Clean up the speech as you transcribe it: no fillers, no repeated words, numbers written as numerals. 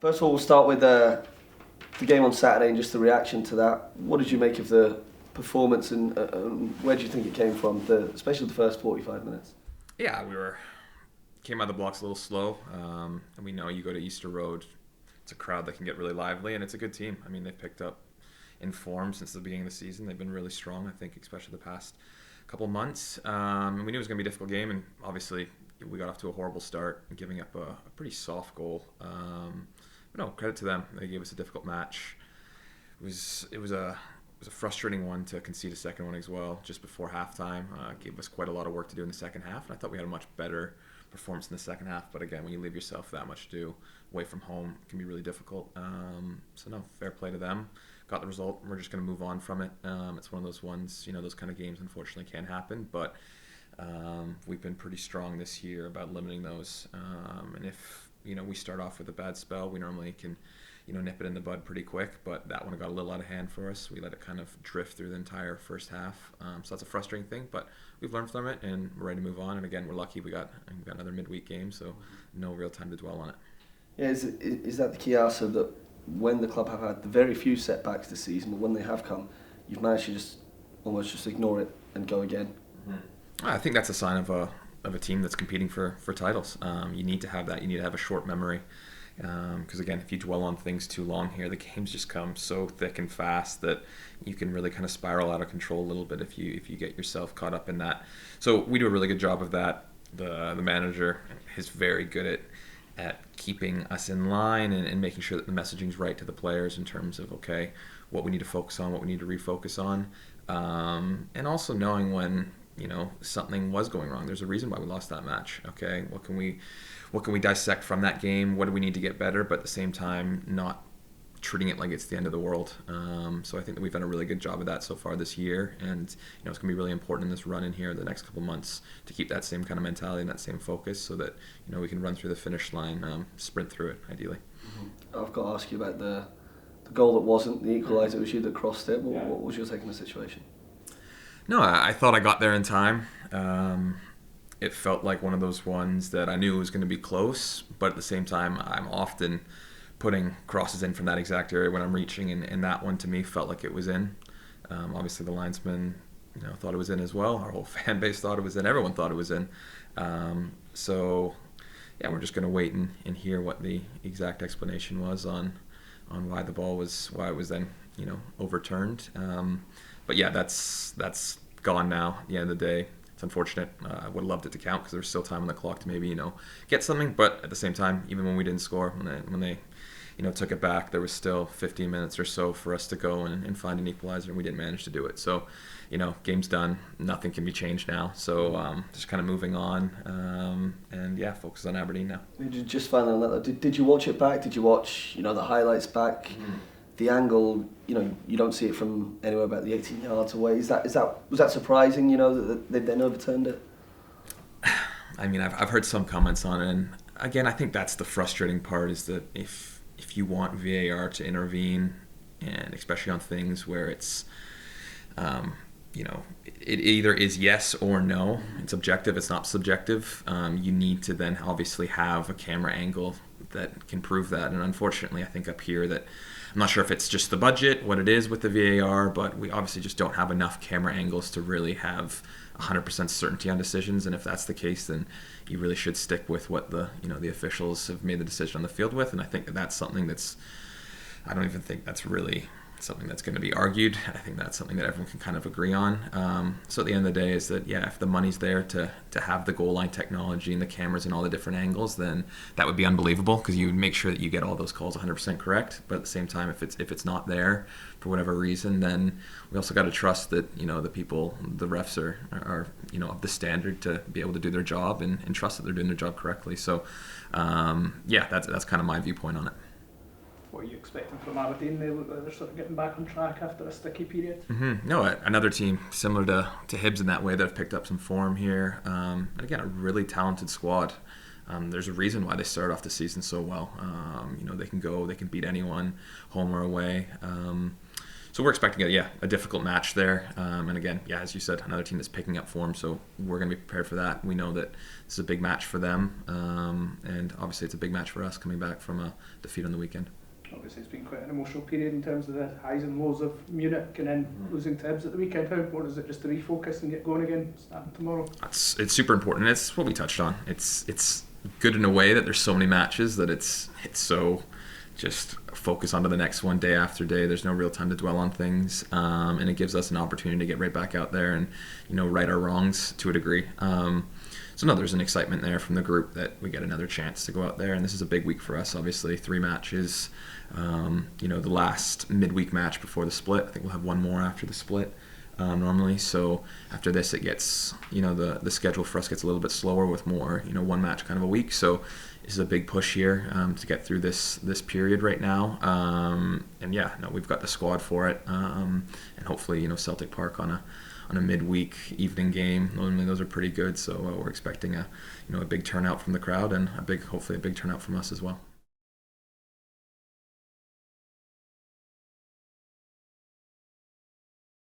First of all, we'll start with the game on Saturday and just the reaction to that. What did you make of the performance and where do you think it came from, especially the first 45 minutes? Yeah, came out of the blocks a little slow, and we know you go to Easter Road, it's a crowd that can get really lively, and it's a good team. I mean, they've picked up in form since the beginning of the season. They've been really strong, I think, especially the past couple months. And we knew it was going to be a difficult game, and obviously we got off to a horrible start, giving up a pretty soft goal. But no, credit to them. They gave us a difficult match. It was a frustrating one to concede a second one as well just before halftime. Gave us quite a lot of work to do in the second half, and I thought we had a much better performance in the second half. But again, when you leave yourself that much to do away from home, it can be really difficult. So no, fair play to them. Got the result. We're just going to move on from it. It's one of those ones, those kind of games unfortunately can happen, but we've been pretty strong this year about limiting those. And if we start off with a bad spell, we normally can nip it in the bud pretty quick, but that one got a little out of hand for us. We let it kind of drift through the entire first half. So that's a frustrating thing, but we've learned from it and we're ready to move on. And again, we're lucky we got another midweek game, so no real time to dwell on it. Yeah, is that the key also, that when the club have had the very few setbacks this season, but when they have come, you've managed to almost just ignore it and go again? Mm-hmm. I think that's a sign of a team that's competing for titles. You need to have that. You need to have a short memory. Because again, if you dwell on things too long here, the games just come so thick and fast that you can really kind of spiral out of control a little bit if you get yourself caught up in that. So we do a really good job of that. The manager is very good at keeping us in line and making sure that the messaging's right to the players in terms of, okay, what we need to focus on, what we need to refocus on, and also knowing when something was going wrong. There's a reason why we lost that match. Okay, what can we dissect from that game? What do we need to get better? But at the same time, not treating it like it's the end of the world. So I think that we've done a really good job of that so far this year, and it's going to be really important in this run in here the next couple months to keep that same kind of mentality and that same focus, so that we can run through the finish line, sprint through it ideally. Mm-hmm. I've got to ask you about the goal that wasn't the equaliser. It was you that crossed it. What was your take on the situation? No, I thought I got there in time. It felt like one of those ones that I knew was going to be close, but at the same time, I'm often putting crosses in from that exact area when I'm reaching, and that one to me felt like it was in. Obviously, the linesman thought it was in as well. Our whole fan base thought it was in. Everyone thought it was in. So, yeah, we're just going to wait and hear what the exact explanation was on why it was then overturned. But yeah, that's gone now. At the end of the day, it's unfortunate. I would have loved it to count because there's still time on the clock to maybe get something. But at the same time, even when we didn't score, when they took it back, there was still 15 minutes or so for us to go and find an equalizer, and we didn't manage to do it. So, game's done. Nothing can be changed now. So just kind of moving on, and yeah, focus on Aberdeen now. Just finally on that, did you watch it back? Did you watch the highlights back? Mm-hmm. The angle, you don't see it from anywhere about the 18 yards away. Was that surprising? That they then overturned it. I mean, I've heard some comments on it, and again, I think that's the frustrating part, is that if you want VAR to intervene, and especially on things where it's, it either is yes or no. It's objective. It's not subjective. You need to then obviously have a camera angle that can prove that, and unfortunately, I think up here that. I'm not sure if it's just the budget, what it is with the VAR, but we obviously just don't have enough camera angles to really have 100% certainty on decisions. And if that's the case, then you really should stick with what the officials have made the decision on the field with. And I think that's something I don't even think that's really something that's going to be argued. I think that's something that everyone can kind of agree on. So at the end of the day is that, yeah, if the money's there to have the goal line technology and the cameras and all the different angles, then that would be unbelievable, because you would make sure that you get all those calls 100% correct. But at the same time, if it's not there for whatever reason, then we also got to trust that the people, the refs are of the standard to be able to do their job and trust that they're doing their job correctly. So yeah, that's kind of my viewpoint on it. What are you expecting from Aberdeen? They're sort of getting back on track after a sticky period. Mm-hmm. No, another team similar to Hibs in that way that have picked up some form here. And again, a really talented squad. There's a reason why they started off the season so well. They can beat anyone, home or away. So we're expecting a difficult match there. And again, as you said, another team that's picking up form. So we're going to be prepared for that. We know that this is a big match for them. And obviously it's a big match for us coming back from a defeat on the weekend. Obviously it's been quite an emotional period in terms of the highs and lows of Munich and then losing to Hibs at the weekend. How important is it just to refocus and get going again starting tomorrow? It's super important. It's what we touched on. It's good in a way that there's so many matches that it's so just focus on to the next one day after day. There's no real time to dwell on things, and it gives us an opportunity to get right back out there and right our wrongs to a degree. So no, there's an excitement there from the group that we get another chance to go out there, and this is a big week for us. Obviously, 3 matches. The last midweek match before the split. I think we'll have one more after the split normally. So after this, it gets the schedule for us gets a little bit slower with more one match kind of a week. So this is a big push here to get through this period right now. We've got the squad for it, and hopefully Celtic Park on a midweek evening game. Normally those are pretty good, so we're expecting a big turnout from the crowd and hopefully a big turnout from us as well.